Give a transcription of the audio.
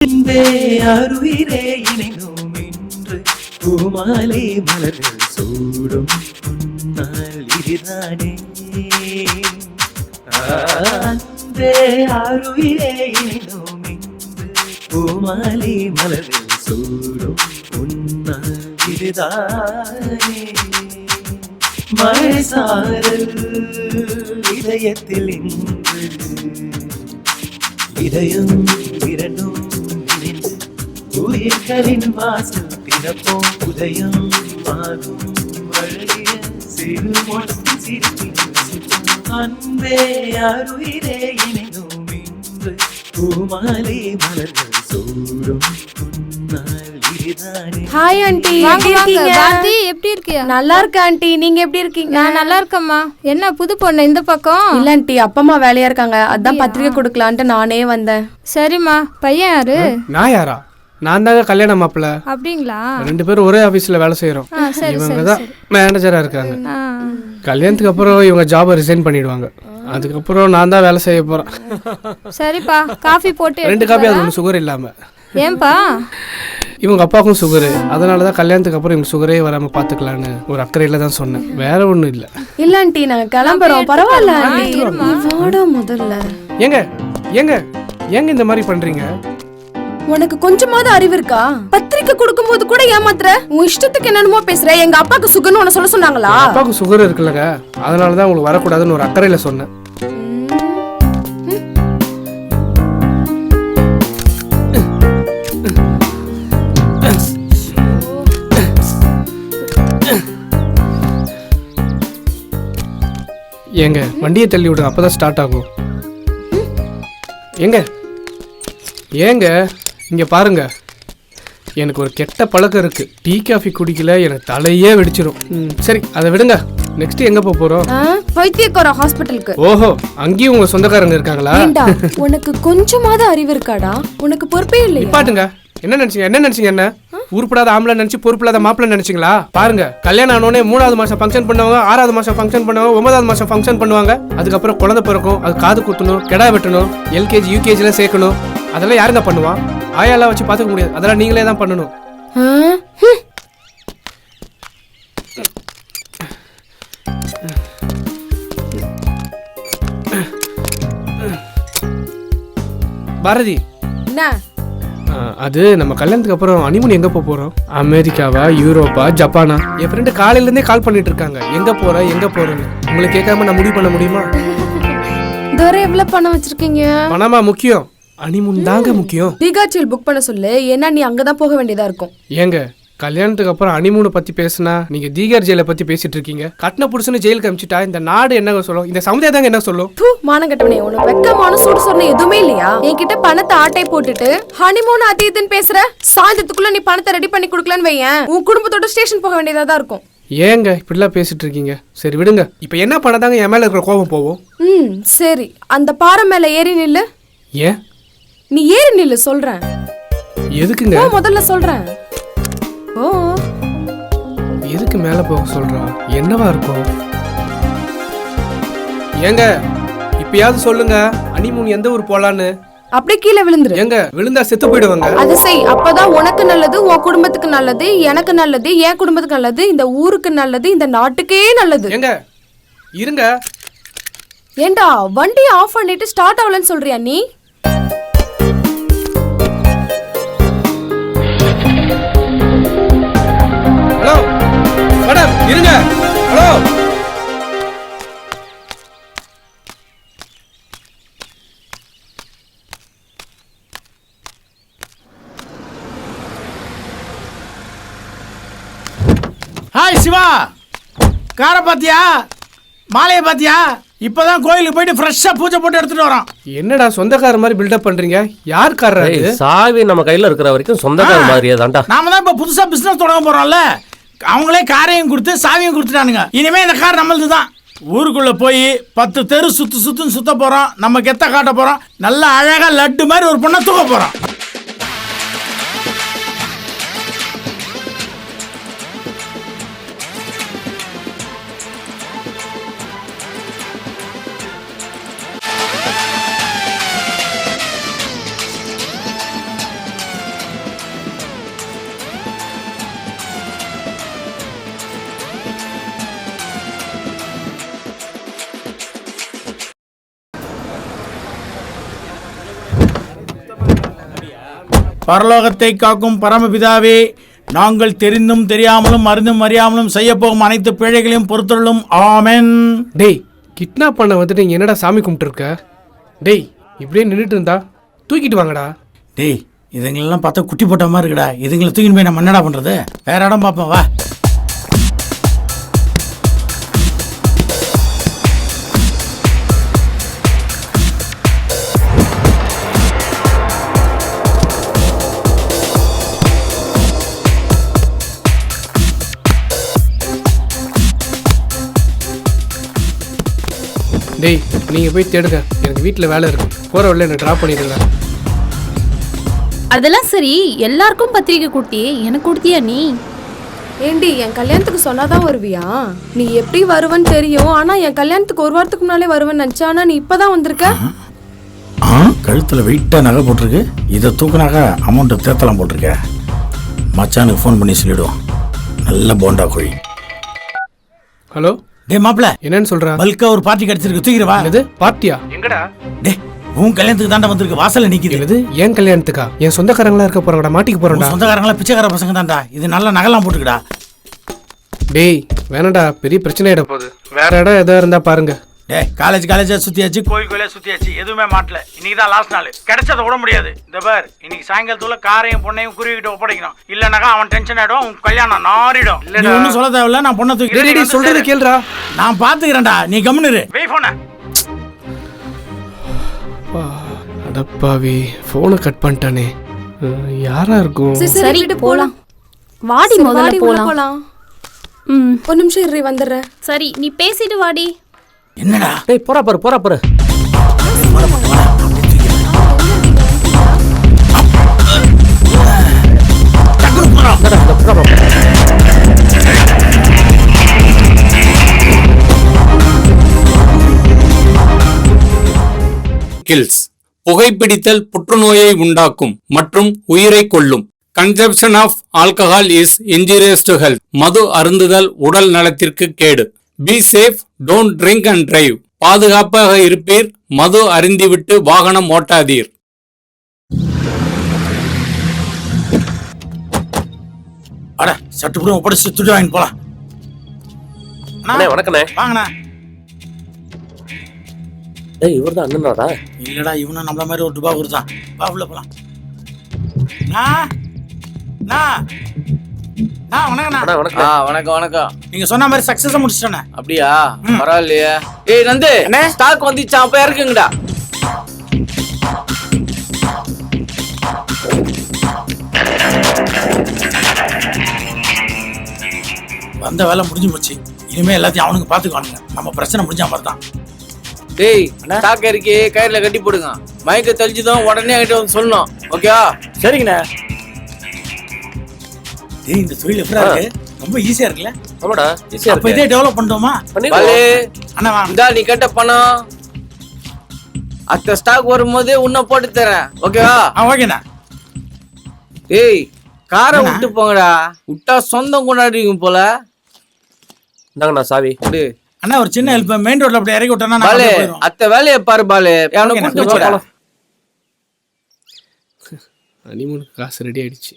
அன்பே அருயிரே இணைந்தோம் என்று பூமாலை மலர்கள் சூடும் நாள் இதுதானே. அன்பே அருயிரே இணைந்தோம் என்று பூமாலை மலர்கள் சூடும் உன்னாள் இதுதானே. மழை சாரல் இதயத்தில் இன்று இதயம் இரண்டும் இணைந்து உயிர்களின் வாசல் திறப்போம். உதயம் ஆகும் வழிய சிறு மொழி சிரிப்பின் அன்பே அருயிரே இணைந்தோம் இன்று பூமாலை மலர்கள் சூடும் நாள் இதுதானே. ஹாய் ஆண்டி, எப்படி இருக்கீங்க? பாரதி, எப்படி இருக்கியா? நல்லா இருக்க ஆண்டி, நீங்க எப்படி இருக்கீங்க? நான் நல்லா இருக்கேம்மா. என்ன புது பொண்ணு இந்த பக்கம்? இல்ல ஆண்டி, அப்பா அம்மா வேலையா இருக்காங்க, அதான் பத்திரிக்கை கொடுக்கலான்ட்டு நானே வந்தேன். சரிம்மா. பையன் யாரு? நான் யாரா? நான் தாங்க கல்யாண மாப்பிள்ள. அப்படிங்களா? 2 பேரும் ஒரே ஆபீஸ்ல வேலை செய்யறோம். இவங்க தான் மேனேஜரா இருக்காங்க. கல்யாணத்துக்கு அப்புறம் இவங்க ஜாபை ரிசைன் பண்ணிடுவாங்க. அதுக்கப்புறம் நான் தான் வேலை செய்ய போறேன். சரிப்பா, காஃபி போட்டு 2 காபி, அது ஒன்று சுகர் இல்லாம. ஏன்பா? இவங்க அப்பாவுக்கும் சுகரு, அதனால தான் கல்யாணத்துக்கு அப்புறம் இவங்க சுகரே வராமல் பார்த்துக்கலான்னு ஒரு அக்கறையில் தான் சொன்னேன், வேற ஒன்றும் இல்லை. இல்ல ஆண்டி, நாங்க கிளம்புறோம். பரவாயில்ல ஆண்டி, வாடா முதல்ல. ஏங்க ஏங்க ஏங்க இந்த மாதிரி பண்றீங்க? உனக்கு கொஞ்சமாவது அறிவு இருக்கா? பத்திரிக்கை கொடுக்கும் போது கூட ஏமாத்துற. உன் இஷ்டத்துக்கு என்னென்னமோ பேசுற. எங்க அப்பாக்கு சுகர்னு உன சொல்ல சொன்னாங்களா? அப்பாவுக்கு சுகர் இருக்குல்லங்க, அதனால தான் உங்களுக்கு வரக்கூடாதுன்னு ஒரு அக்கறையில் சொன்னேன். ஏங்க வண்டியை தள்ளி விடுங்க, அப்பதான் ஸ்டார்ட் ஆகும். ஏங்க ஏங்க இங்க பாருங்க, எனக்கு ஒரு கெட்ட பழக்கம் இருக்கு. டீ காஃபி குடிக்கல எனக்கு தலையே வெடிச்சிரும். சரி அதை விடுங்க. நெக்ஸ்ட் எங்க போறோம்? வைத்தியக்கார ஹாஸ்பிடலுக்கு. ஓஹோ, அங்கேயும் உங்க சொந்தக்காரங்க இருக்காங்களா? உனக்கு கொஞ்சமாவது அறிவு இருக்காடா? உனக்கு பொறுப்பே இல்லை. நிப்பாட்டுங்க. என்ன நினைச்சீங்க? என்ன உருப்படாத ஆம்பளை நினைச்சு பொறுப்பில்லாத மாப்பிள்ளை நினைச்சீங்களா? பாருங்க, கல்யாணம் ஆனோடனே 3வது மாசம் ஃபங்க்ஷன் பண்ணுவாங்க, 6வது மாசம் ஃபங்க்ஷன் பண்ணுவாங்க, 9வது மாசம் ஃபங்க்ஷன் பண்ணுவாங்க. அதுக்கப்புறம் குழந்தை பிறக்கும், அது காது குத்தணும், கெடா வெட்டணும், எல்கேஜி யூகேஜில சேர்க்கணும். அதெல்லாம் யாருங்க பண்ணுவா? ஆயாலாம் வச்சு பார்த்துக்க முடியாது, அதெல்லாம் நீங்களே தான் பண்ணணும். பாரதி, என்ன அது நம்ம கல்யாணத்துக்கு அப்புறம் ஹனிமூன் எங்க போறோம்? அமெரிக்காவா, யூரோப்பா, ஜப்பானா? என் ஃப்ரெண்டு காலையில இருந்தே கால் பண்ணிட்டு இருக்காங்க, எங்க போறேன்னு. உங்களுக்கு கேட்காம நான் முடிவு பண்ண முடியுமா? தோரை எவ்வளவு பணம் வச்சிருக்கீங்க? பணமா முக்கியம்? ஹனிமூன் தாங்க முக்கியம். டிகாச்சில் புக் பண்ண சொல்லு, ஏன்னா நீ அங்கதான் போக வேண்டியதா இருக்கும். ஏங்க கல்யாணத்துக்கு அப்புறம் ஹனிமூனை பத்தி பேசினா நீங்க தீகார் ஜெயில பத்தி பேசிட்டு இருக்கீங்க. கட்டின புருஷன்னு ஜெயிலுக்கு அமிச்சிட்டா இந்த நாடு என்ன சொல்லும்? இந்த சமுதாயம் தாங்க என்ன சொல்லும்? மானம் கட்டவனே, உனக்கு வெக்கமான சூடு சொன்ன எதுவுமே இல்லையா? என்கிட்ட பணத்தை ஆட்டை போட்டுட்டு ஹனிமூன் அது இதுன்னு பேசுற. சாயந்தரத்துக்குள்ள நீ பணத்தை ரெடி பண்ணி கொடுக்கலன்னு வையேன், உன் குடும்பத்தோட ஸ்டேஷன் போக வேண்டியதா தான் இருக்கும். ஏங்க இப்படிலாம் பேசிட்டு இருக்கீங்க? சரி விடுங்க. இப்ப என்ன பண்ணதாங்க என் மேல இருக்கிற கோபம் போவோம்? சரி, அந்த பாறை மேல ஏறி நில்லு. ஏன்? நீ ஏறி நில்லு சொல்றேன். எதுக்குங்க? முதல்ல சொல்றேன். ஓ, எதுக்கு மேல போக சொல்றா? என்னவா இருக்கும்? ஏங்க இப்பயாவது சொல்லுங்க, ஹனிமூன் எந்த ஊர் போலான்னு? அப்படியே கீழே விழுந்துரு. ஏங்க விழுந்தா செத்து போயிடுவாங்க. அது செய், அப்பதான் உனக்கு நல்லது, உன் குடும்பத்துக்கு நல்லது, எனக்கு நல்லது, என் குடும்பத்துக்கு நல்லது, இந்த ஊருக்கு நல்லது, இந்த நாட்டுக்கே நல்லது. ஏங்க இருங்க. ஏண்டா வண்டியை ஆஃப் பண்ணிட்டு ஸ்டார்ட் ஆகலன்னு சொல்றியா நீ? ஹலோ மேடம், இருங்க. ஹலோ, ஹாய் சிவா, காரை பாத்தியா? மாலையை பாத்தியா? இப்பதான் கோயிலுக்கு போயிட்டு ஃப்ரெஷ்ஷா பூஜை போட்டு எடுத்துட்டு வரோம். என்னடா சொந்தக்கார மாதிரி பில்டப் பண்றீங்க? யார் காரரு? சாவி நம்ம கையில இருக்கிற வரைக்கும் சொந்தக்கார மாதிரியே தான்டா. நாம தான் இப்ப புதுசா பிசினஸ் தொடங்க போறோம்ல, அவங்களே காரையும் கொடுத்து சாவியும் கொடுத்துட்டானுங்க. இனிமே இந்த கார் நம்மளது தான். ஊருக்குள்ள போய் 10 தெரு சுத்துன்னு சுத்த போறோம். நம்ம கெத்த காட்ட போறோம். நல்ல அழகா லட்டு மாதிரி ஒரு பொண்ணை தூக்க போறோம். பரலோகத்தை காக்கும் பரமபிதாவே, நாங்கள் தெரிந்தும் தெரியாமலும் அறிந்தும் அறியாமலும் செய்ய போகும் அனைத்து பிழைகளையும் பொறுத்தருளும். ஆமென். டேய் கிட்னாப் பண்ண வந்துட்டு இங்க என்னடா சாமி கும்பிட்டு இருக்க? டேய் இப்படியே நின்றுட்டு இருந்தா தூக்கிட்டு வாங்கடா. டேய் இதுங்களெல்லாம் பார்த்தா குட்டி போட்ட மாதிரி இருக்குடா. இதுங்களை தூக்கின்னு போய் நம்ம என்னடா பண்றது? வேற இடம் பார்ப்போம் வா. டேய் நீங்க போய் தேடுங்க, எனக்கு வீட்டில் வேலை இருக்கு. போற வழியில என்ன ட்ராப் பண்ணிடுங்க. அதெல்லாம் சரி, எல்லாருக்கும் பத்திரிக்கை கொடுத்தி, எனக்கு கொடுத்தியா நீ? ஏண்டி என் கல்யாணத்துக்கு சொன்னாதான் வருவியா? நீ எப்படி வருவன்னு தெரியும், ஆனா என் கல்யாணத்துக்கு ஒரு வாரத்துக்கு முன்னாலே வருவேன்னு நினைச்சா, ஆனா நீ இப்பதான் வந்திருக்க. கழுத்தில் வெயிட்டாக நகை போட்டிருக்கு. இதை தூக்குனாக்க அமௌண்ட்டு தேத்தலாம் போட்டிருக்க. மச்சானுக்கு ஃபோன் பண்ணி சொல்லிவிடுவோம். நல்ல போண்டா கோழி. ஹலோ டே மாப்பிள, என்னன்னு சொல்றா? பல்கா ஒரு பார்ட்டி கிடைச்சிருக்கு, தூக்கிடுவா. என்னது பார்ட்டியா? எங்கடா? டே உன் கல்யாணத்துக்கு தாண்டா வந்திருக்கு, வாசல்ல நிக்குது. என்னது என் கல்யாணத்துக்கா? என் சொந்தக்காரங்களா இருக்க போறாங்கடா, மாட்டிக்கு போறேன்டா. சொந்தக்காரங்களா பிச்சைக்கார பசங்க தான்டா. இது நல்ல நகைலாம் போட்டுக்கடா. டேய் வேணாடா, பெரிய பிரச்சனை ஆயிட போகுது. வேற இடம் எதா இருந்தா பாருங்க. டே காலேஜா சுத்தியாச்சு, கோயிலே சுத்தியாச்சு, எதுவுமே மாட்டல. இன்னைக்கு தான் லாஸ்ட் நாள், கிடைச்சத விட முடியாது. இந்த பார், இன்னைக்கு சாயங்காலத்துல காரையும் பொண்ணையும் குருவிக்கிட்ட ஒப்படைக்கணும். இல்லனாக்கா அவன் டென்ஷன் ஆயிடும், உன் கல்யாணம் நாரிடும். நீ ஒன்னும் சொல்ல தேவையில்ல, நான் பொண்ணை தூக்கி சொல்றது கேளுடா. நான் பாத்துக்கிறேன்டா, நீ கம்முனு வெய் போன. அடப்பாவி, போனை கட் பண்ணிட்டானே. யாரா இருக்கும்? சரி போலாம். வாடி முதல்ல போலாம். ஒரு நிமிஷம் இரு, வந்துடுறேன். சரி நீ பேசிட்டு வாடி. என்னடா? டேய் போறா பாரு. கில்ஸ் புகைப்பிடித்தல் புற்றுநோயை உண்டாக்கும் மற்றும் உயிரை கொல்லும். Consumption of alcohol is injurious to health. மது அருந்துதல் உடல் நலத்திற்கு கேடு. Be safe, don't drink and drive. பாதுகாப்பாக இருப்பீர், மது அருந்திவிட்டு வாகனம் ஓட்டாதீர். அட சட்டுப்புறம் ஒப்படைச்சு துட்டு வாங்கிட்டு போலாம். அண்ணே வணக்கண்ணே. வாங்கண்ணா. டேய் இவர்தான் அண்ணனாடா? இல்லடா, இவனும் நம்மள மாதிரி ஒரு ரூபா கொடுத்தான். வா உள்ள போலாம். வணக்கம். நீங்க சொன்ன மாதிரி சக்சஸா முடிச்சிட்டேன். அப்படியா? பரவாயில்லையே. ஏய் நந்து, ஸ்டாக் வந்துச்சா? அப்ப இறக்குங்கடா. வந்த வேலை முடிஞ்சு போச்சு. இனிமே எல்லாத்தையும் அவனுக்கு பாத்துக்குவானுங்க. நம்ம பிரச்சனை முடிஞ்ச மாதிரி தான். டேய் ஸ்டாக் இறக்கி கயிறுல கட்டி போடுங்க. மயக்க தெளிச்சதும் உடனே கிட்ட வந்து சொல்லணும். ஓகேவா? சரிங்கண்ணே. டேய் இந்த தொழில் எப்படா இருக்கு? ரொம்ப ஈஸியா இருக்குல்ல? ஆமாடா, ஈஸியா அப்ப இருக்கு. இதே டெவலப் பண்ணிட்டோமா? அண்ணா வா. இந்தா நீ கேட்ட பணம். அடுத்த ஸ்டாக் வரும்போது உன்னை போட்டு தரேன். ஓகேவா? ஓகேண்ணா. ஏய் காரை விட்டு போங்கடா. விட்டா சொந்தம் கொண்டாடுவீங்க போல. இந்தாங்கண்ணா சாவி. அண்ணா ஒரு சின்ன ஹெல்ப், மெயின் ரோட்ல அப்படி இறக்கி விட்டா பாலு அத்த வேலையை பாரு பாலு. கூட்டு போடா. ஹனிமூனுக்கு காசு ரெடி ஆயிடுச்சு.